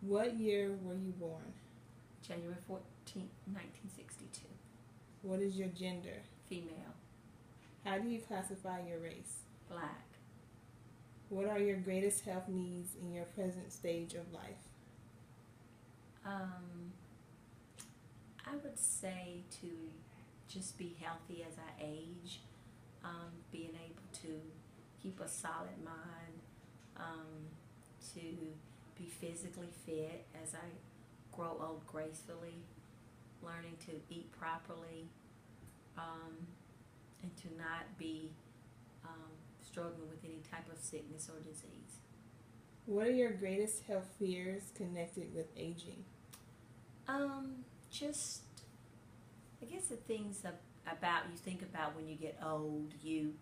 What year were you born? January 14th, 1962. What is your gender? Female. How do you classify your race? Black. What are your greatest health needs in your present stage of life? Um, I would say to just be healthy as I age, being able to keep a solid mind, to be physically fit as I grow old gracefully, learning to eat properly, um, and to not be struggling with any type of sickness or disease. What are your greatest health fears connected with aging? Just I guess the things about you think about when you get old, you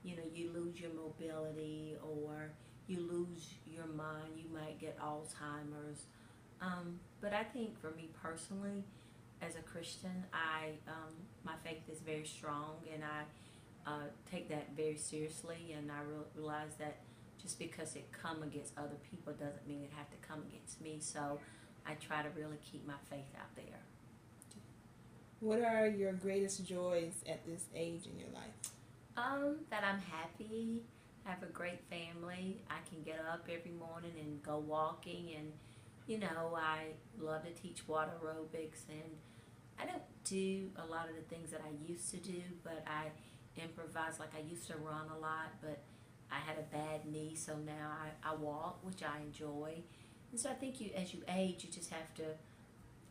lose your mobility or you lose your mind. You might get Alzheimer's. But I think for me personally, as a Christian, I my faith is very strong, and I take that very seriously. And I realize that just because it come against other people doesn't mean it have to come against me. So I try to really keep my faith out there. What are your greatest joys at this age in your life? That I'm happy. I have a great family. I can get up every morning and go walking, and I love to teach water aerobics, and I don't do a lot of the things that I used to do, but I improvise. Like I used to run a lot, but I had a bad knee, so now I walk, which I enjoy. And so I think as you age, you just have to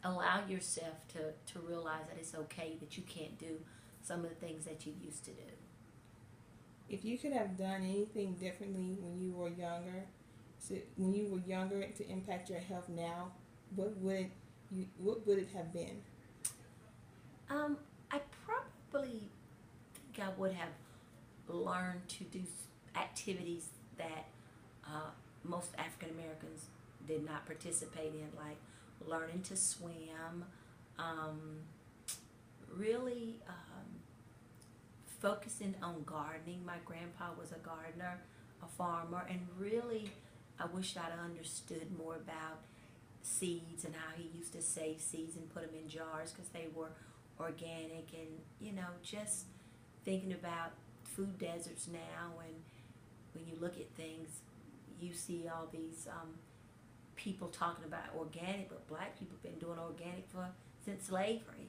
allow yourself to realize that it's okay that you can't do some of the things that you used to do. If you could have done anything differently when you were younger to impact your health now, what would it have been? I probably think I would have learned to do activities that most African Americans did not participate in, like learning to swim, um, really focusing on gardening. My grandpa was a gardener, a farmer, and really I wish I'd understood more about seeds and how he used to save seeds and put them in jars because they were organic, and just thinking about food deserts now. And when you look at things, you see all these people talking about organic, but black people have been doing organic since slavery.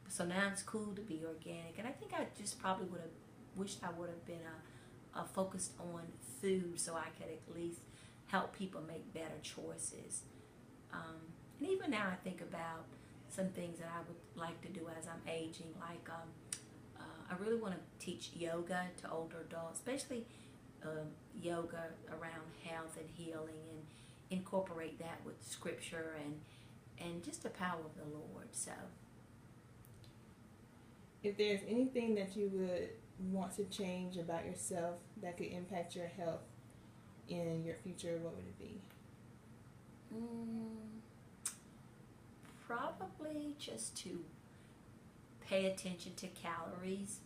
So now it's cool to be organic, and I think I just probably would have wished I would have been focused on food so I could at least help people make better choices. And even now, I think about some things that I would like to do as I'm aging, like I really want to teach yoga to older adults, especially yoga around health and healing, and incorporate that with scripture and just the power of the Lord. So, If there's anything that you would want to change about yourself that could impact your health in your future, what would it be? mm, probably just to pay attention to calories,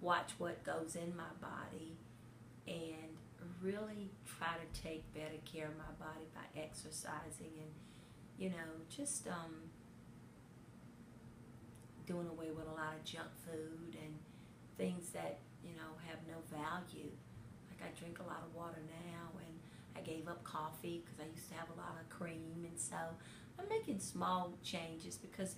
watch what goes in my body, and really try to take better care of my body by exercising and just doing away with a lot of junk food and things that have no value. Like I drink a lot of water now, and I gave up coffee because I used to have a lot of cream, and so I'm making small changes because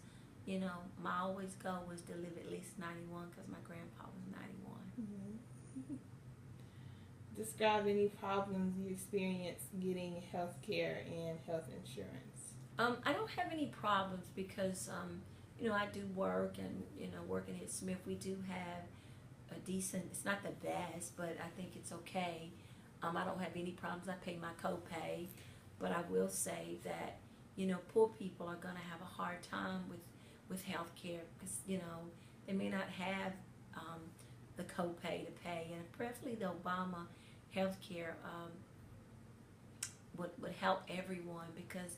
my always goal was to live at least 91 because my grandpa was 91. Mm-hmm. Describe any problems you experience getting health care and health insurance. I don't have any problems because I do work, and working at Smith, we do have a decent. It's not the best, but I think it's okay. I don't have any problems. I pay my copay, but I will say that poor people are going to have a hard time with health care because they may not have the copay to pay, and preferably the Obama health care would help everyone because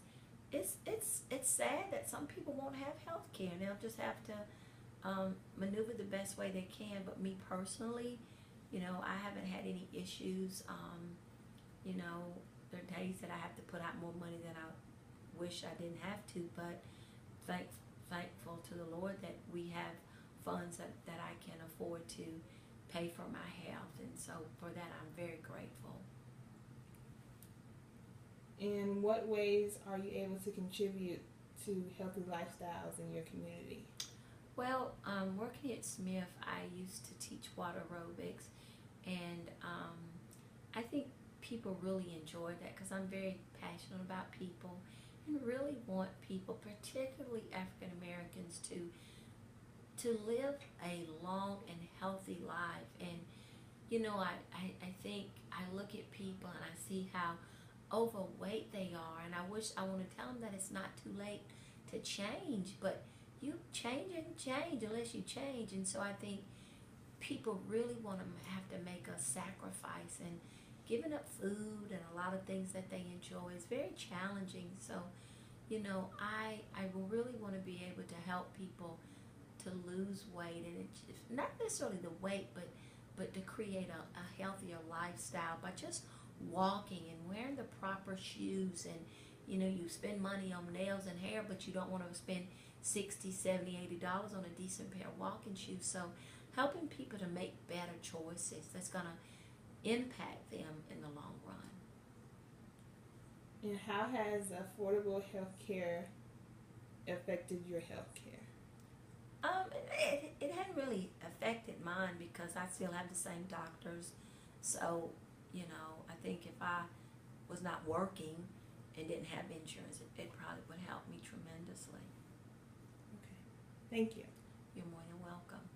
it's sad that some people won't have health care, and they'll just have to maneuver the best way they can. But me personally, I haven't had any issues. There are days that I have to put out more money than I wish I didn't have to, but thankful to the Lord that we have funds that I can afford to pay for my health, and so for that I'm very grateful. In what ways are you able to contribute to healthy lifestyles in your community? Well, working at Smith, I used to teach water aerobics, and I think people really enjoy that because I'm very passionate about people and really want people, particularly African Americans, to live a long and healthy life. And you know, I think I look at people and I see how overweight they are, and I want to tell them that it's not too late to change, but you change unless you change. And so I think people really want to have to make a sacrifice, and giving up food and a lot of things that they enjoy is very challenging. So you know, I really want to be able to help people to lose weight, and it's not necessarily the weight, but to create a healthier lifestyle by just walking and wearing the proper shoes. And you know, you spend money on nails and hair, but you don't want to spend $60, $70, $80 on a decent pair of walking shoes. So helping people to make better choices that's going to impact them in the long run. And how has affordable health care affected your health care? It hadn't really affected mine because I still have the same doctors. So, you know, I think if I was not working and didn't have insurance, it probably would help me tremendously. Okay. Thank you. You're more than welcome.